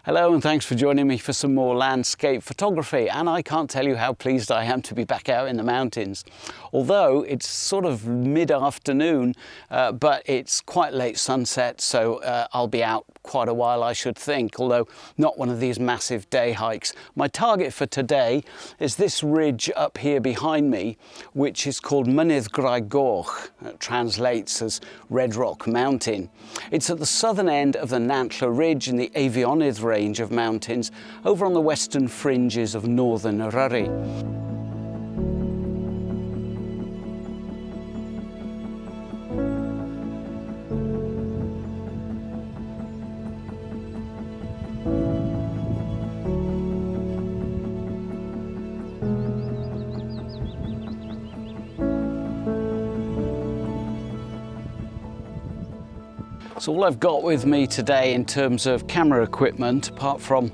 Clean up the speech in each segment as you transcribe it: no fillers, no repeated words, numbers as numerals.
Hello and thanks for joining me for some more landscape photography, and I can't tell you how pleased I am to be back out in the mountains. Although it's sort of mid-afternoon, but it's quite late sunset, so I'll be out quite a while, I should think, although not one of these massive day hikes. My target for today is this ridge up here behind me, which is called Mynydd Graig Goch. It translates as Red Rock Mountain. It's at the southern end of the Nantlle Ridge in the Eryri range of mountains over on the western fringes of northern Eryri. So all I've got with me today in terms of camera equipment, apart from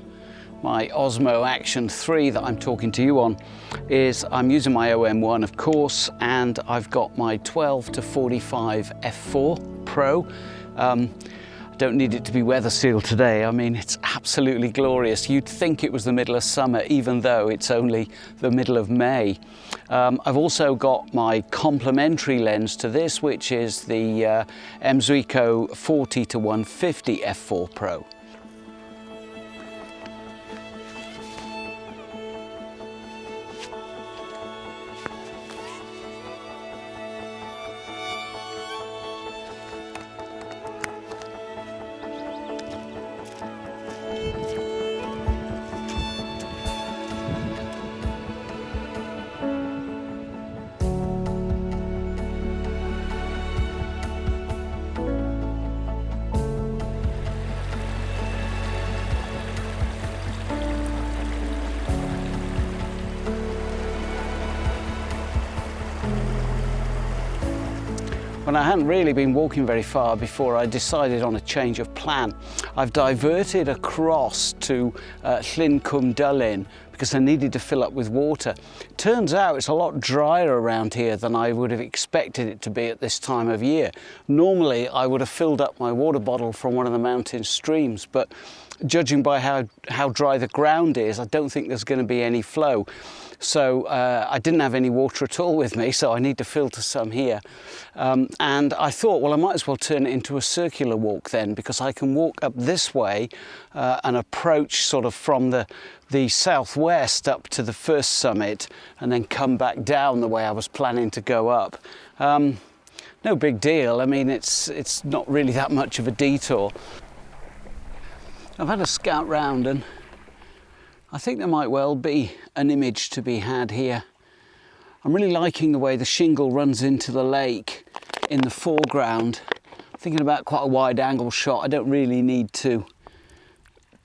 my Osmo Action 3 that I'm talking to you on, is I'm using my OM1 of course, and I've got my 12 to 45 f4 Pro. I don't need it to be weather sealed today. I mean, it's absolutely glorious. You'd think it was the middle of summer, even though it's only the middle of May. I've also got my complementary lens to this, which is the Zuiko 40 to 150 f4 Pro. When I hadn't really been walking very far before I decided on a change of plan. I've diverted across to Llyn Cwm Dulyn because I needed to fill up with water. Turns out it's a lot drier around here than I would have expected it to be at this time of year. Normally I would have filled up my water bottle from one of the mountain streams, but judging by how dry the ground is, I don't think there's going to be any flow. So I didn't have any water at all with me, so I need to filter some here. And I thought, well, I might as well turn it into a circular walk then, because I can walk up this way and approach sort of from the southwest up to the first summit and then come back down the way I was planning to go up. No big deal. I mean, it's not really that much of a detour. I've had a scout round and I think there might well be an image to be had here. I'm really liking the way the shingle runs into the lake in the foreground. Thinking about quite a wide angle shot. I don't really need to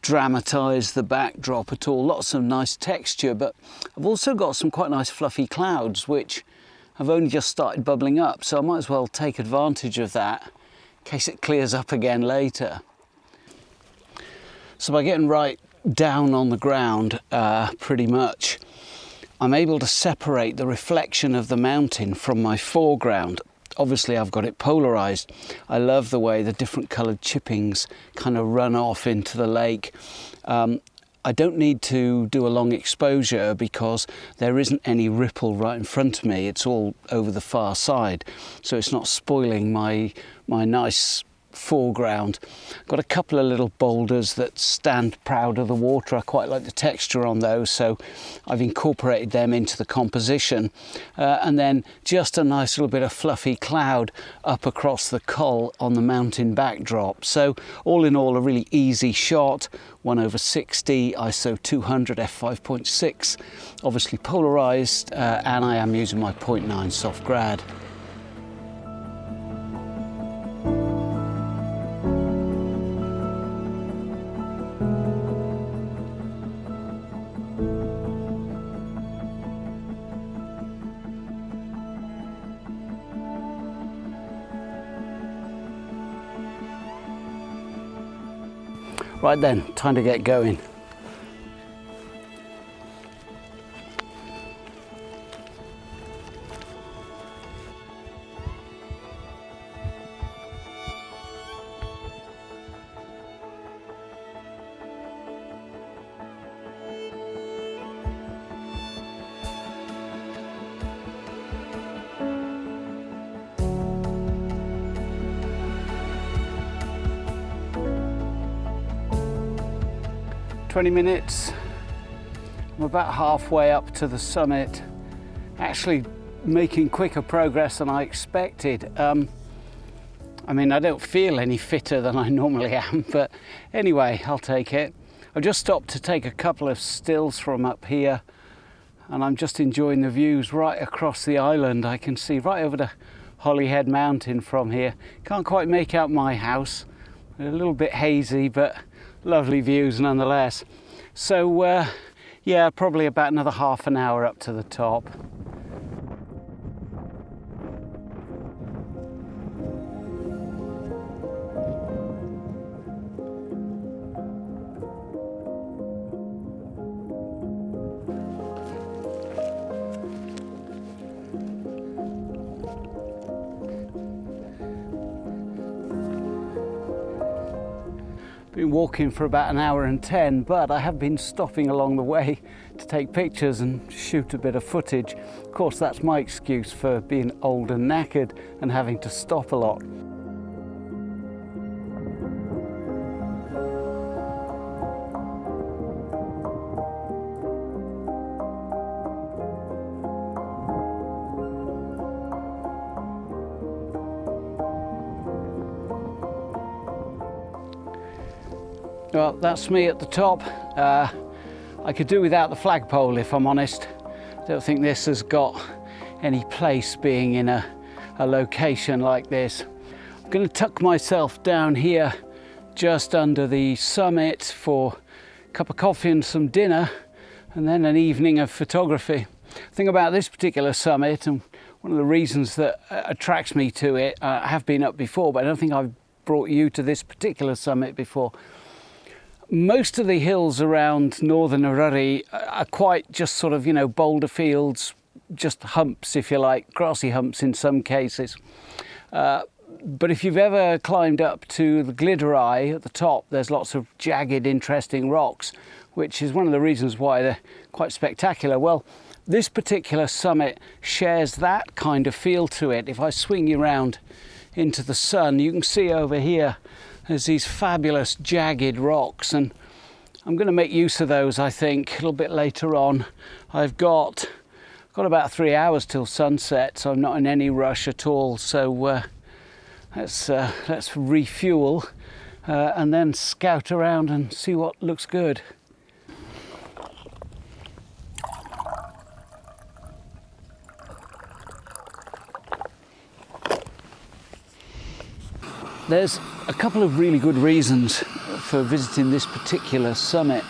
dramatise the backdrop at all. Lots of nice texture, but I've also got some quite nice fluffy clouds which have only just started bubbling up, so I might as well take advantage of that in case it clears up again later. So by getting right down on the ground, pretty much, I'm able to separate the reflection of the mountain from my foreground. Obviously I've got it polarized. I love the way the different colored chippings kind of run off into the lake. I don't need to do a long exposure because there isn't any ripple right in front of me. It's all over the far side, so it's not spoiling my nice foreground. Got a couple of little boulders that stand proud of the water. I quite like the texture on those, so I've incorporated them into the composition. And then just a nice little bit of fluffy cloud up across the col on the mountain backdrop. So all in all, a really easy shot. 1/60, ISO 200 f5.6, obviously polarized, and I am using my 0.9 soft grad. Right then, time to get going. 20 minutes. I'm about halfway up to the summit, actually making quicker progress than I expected. I mean, I don't feel any fitter than I normally am, but anyway, I'll take it. I've just stopped to take a couple of stills from up here, and I'm just enjoying the views right across the island. I can see right over the Holyhead Mountain from here. Can't quite make out my house, a little bit hazy, but lovely views nonetheless. So yeah, probably about another half an hour up to the top. Been walking for about an hour and 10, but I have been stopping along the way to take pictures and shoot a bit of footage. Of course, that's my excuse for being old and knackered and having to stop a lot. Well, that's me at the top. I could do without the flagpole, if I'm honest. I don't think this has got any place being in a location like this. I'm going to tuck myself down here just under the summit for a cup of coffee and some dinner, and then an evening of photography. The thing about this particular summit, and one of the reasons that attracts me to it, I have been up before, but I don't think I've brought you to this particular summit before. Most of the hills around northern Eryri are quite just sort of, you know, boulder fields, just humps, if you like, grassy humps in some cases. But if you've ever climbed up to the Llyn at the top, there's lots of jagged, interesting rocks, which is one of the reasons why they're quite spectacular. Well, this particular summit shares that kind of feel to it. If I swing you around into the sun, you can see over here there's these fabulous jagged rocks, and I'm going to make use of those, I think, a little bit later on. I've got about 3 hours till sunset, so I'm not in any rush at all. So let's refuel and then scout around and see what looks good. There's a couple of really good reasons for visiting this particular summit,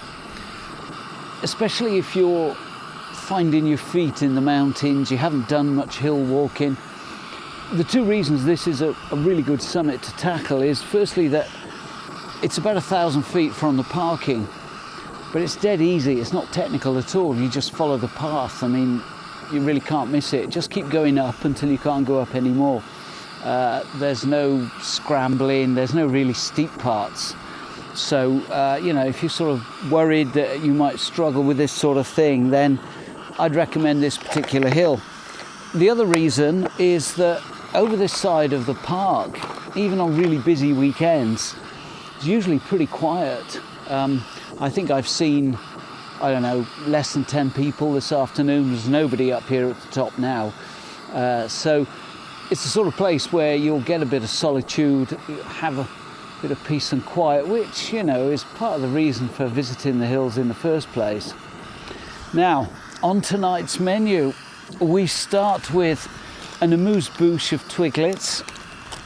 especially if you're finding your feet in the mountains, you haven't done much hill walking. The two reasons this is a really good summit to tackle is firstly that it's about 1,000 feet from the parking, but it's dead easy, it's not technical at all, you just follow the path. I mean, you really can't miss it, just keep going up until you can't go up anymore. There's no scrambling, there's no really steep parts. So, you know, if you're sort of worried that you might struggle with this sort of thing, then I'd recommend this particular hill. The other reason is that over this side of the park, even on really busy weekends, it's usually pretty quiet. I think I've seen, I don't know, less than 10 people this afternoon. There's nobody up here at the top now. So it's the sort of place where you'll get a bit of solitude, have a bit of peace and quiet, which, you know, is part of the reason for visiting the hills in the first place. Now, on tonight's menu, we start with an amuse-bouche of twiglets,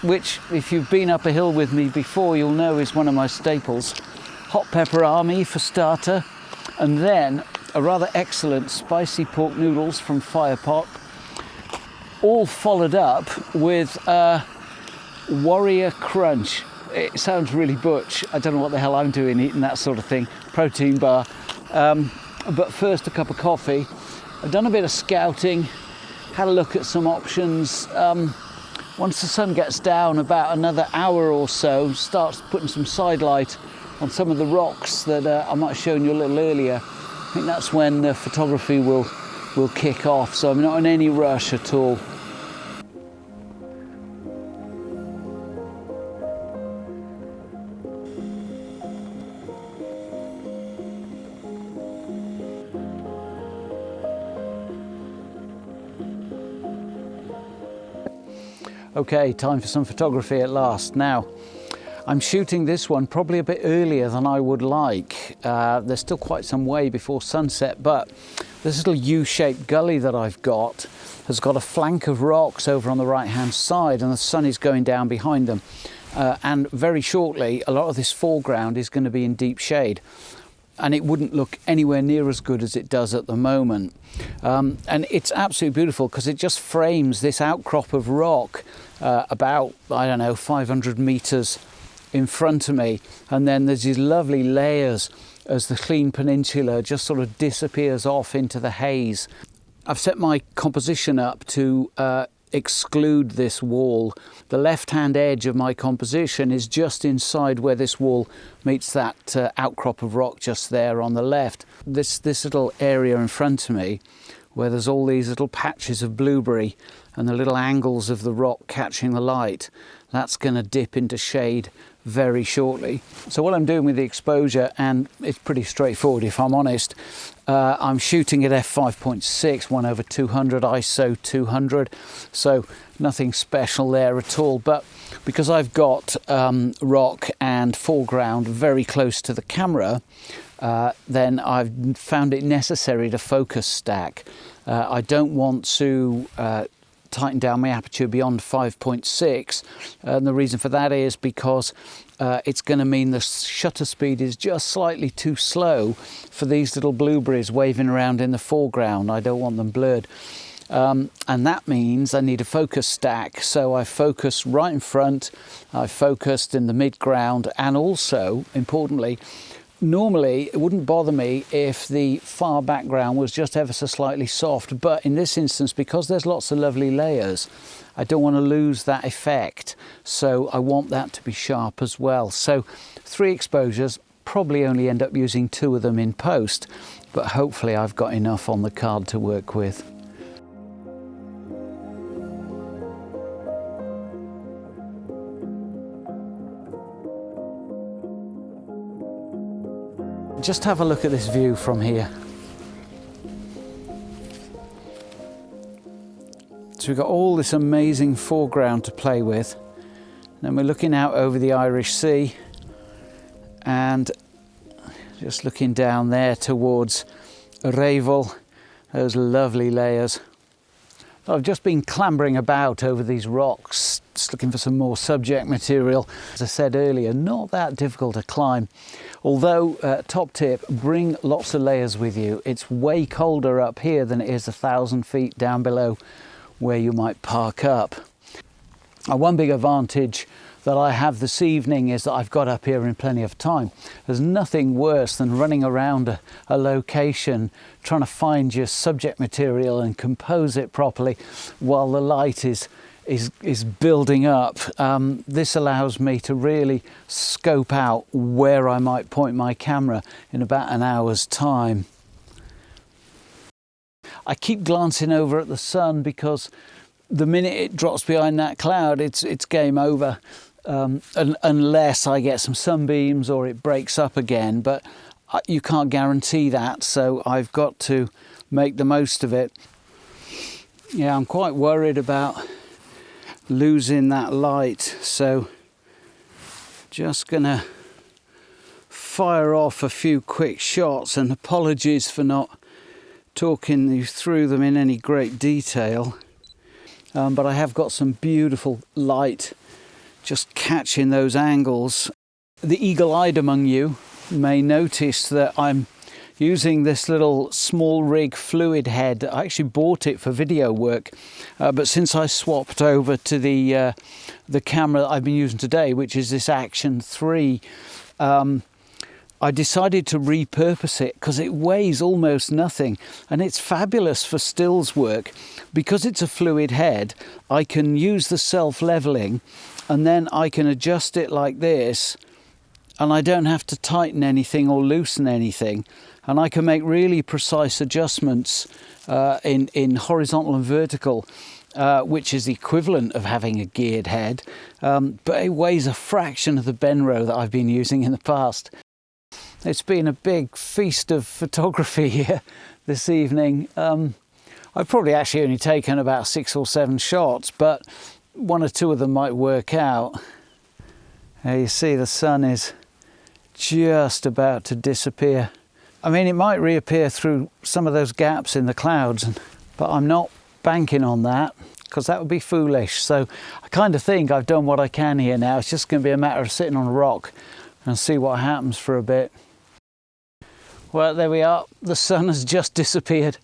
which, if you've been up a hill with me before, you'll know is one of my staples. Hot pepper army for starter, and then a rather excellent spicy pork noodles from Firepot, all followed up with Warrior Crunch. It sounds really butch. I don't know what the hell I'm doing eating that sort of thing. Protein bar. But first, a cup of coffee. I've done a bit of scouting, had a look at some options. Once the sun gets down, about another hour or so, starts putting some sidelight on some of the rocks that I might have shown you a little earlier. I think that's when the photography will kick off, so I'm not in any rush at all. Okay, time for some photography at last. Now, I'm shooting this one probably a bit earlier than I would like. There's still quite some way before sunset, but this little U-shaped gully that I've got has got a flank of rocks over on the right-hand side, and the sun is going down behind them. And very shortly, a lot of this foreground is going to be in deep shade, and it wouldn't look anywhere near as good as it does at the moment. And it's absolutely beautiful because it just frames this outcrop of rock about, I don't know, 500 meters in front of me, and then there's these lovely layers as the Llyn Peninsula just sort of disappears off into the haze. I've set my composition up to exclude this wall. The left-hand edge of my composition is just inside where this wall meets that outcrop of rock just there on the left. This little area in front of me, where there's all these little patches of blueberry and the little angles of the rock catching the light, that's going to dip into shade very shortly. So what I'm doing with the exposure, and it's pretty straightforward if I'm honest, I'm shooting at f5.6, 1/200, ISO 200, so nothing special there at all. But because I've got rock and foreground very close to the camera, then I've found it necessary to focus stack. I don't want to tighten down my aperture beyond 5.6, and the reason for that is because it's going to mean the shutter speed is just slightly too slow for these little blueberries waving around in the foreground. I don't want them blurred, and that means I need a focus stack. So I focus right in front, I focused in the mid-ground, and also importantly, normally it wouldn't bother me if the far background was just ever so slightly soft, but in this instance, because there's lots of lovely layers, I don't want to lose that effect, so I want that to be sharp as well. So 3 exposures, probably only end up using 2 of them in post, but hopefully I've got enough on the card to work with. Just have a look at this view from here. So we've got all this amazing foreground to play with. Then we're looking out over the Irish Sea and just looking down there towards Eryri, those lovely layers. I've just been clambering about over these rocks, just looking for some more subject material. As I said earlier, not that difficult to climb. Although, top tip, bring lots of layers with you. It's way colder up here than it is 1,000 feet down below where you might park up. One big advantage that I have this evening is that I've got up here in plenty of time. There's nothing worse than running around a location trying to find your subject material and compose it properly while the light is building up. This allows me to really scope out where I might point my camera in about an hour's time. I keep glancing over at the sun because the minute it drops behind that cloud, it's game over. Unless I get some sunbeams or it breaks up again, but you can't guarantee that, so I've got to make the most of it. Yeah, I'm quite worried about losing that light, so just gonna fire off a few quick shots, and apologies for not talking you through them in any great detail, but I have got some beautiful light just catching those angles. The eagle-eyed among you may notice that I'm using this little small rig fluid head. I actually bought it for video work, but since I swapped over to the camera that I've been using today, which is this Action 3, I decided to repurpose it because it weighs almost nothing and it's fabulous for stills work. Because it's a fluid head, I can use the self-leveling and then I can adjust it like this, and I don't have to tighten anything or loosen anything, and I can make really precise adjustments in horizontal and vertical, which is the equivalent of having a geared head, but it weighs a fraction of the Benro that I've been using in the past. It's been a big feast of photography here this evening. I've probably actually only taken about 6 or 7 shots, but one or two of them might work out. There you see the sun is just about to disappear. I mean, it might reappear through some of those gaps in the clouds, but I'm not banking on that because that would be foolish. So I kind of think I've done what I can here now. It's just going to be a matter of sitting on a rock and see what happens for a bit. Well, there we are. The sun has just disappeared.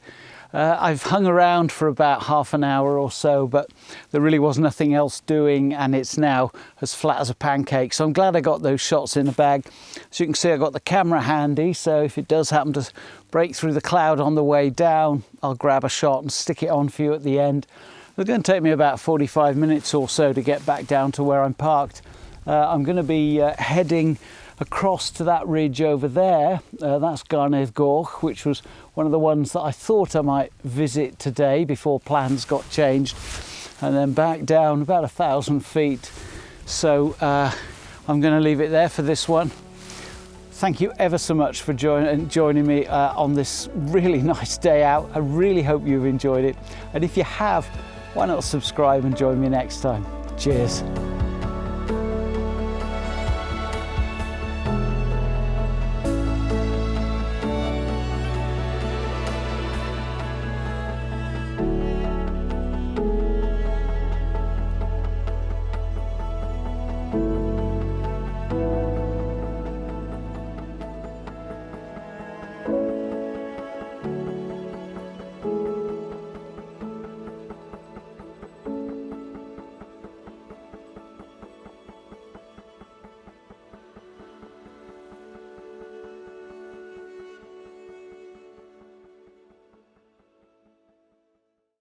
I've hung around for about half an hour or so, but there really was nothing else doing, and it's now as flat as a pancake. So I'm glad I got those shots in the bag. As you can see, I got the camera handy, so if it does happen to break through the cloud on the way down, I'll grab a shot and stick it on for you at the end. It's going to take me about 45 minutes or so to get back down to where I'm parked. I'm going to be heading across to that ridge over there. That's Mynydd Goch, which was one of the ones that I thought I might visit today before plans got changed, and then back down about 1,000 feet. So I'm going to leave it there for this one. Thank you ever so much for joining me on this really nice day out. I really hope you've enjoyed it, and if you have, why not subscribe and join me next time. Cheers.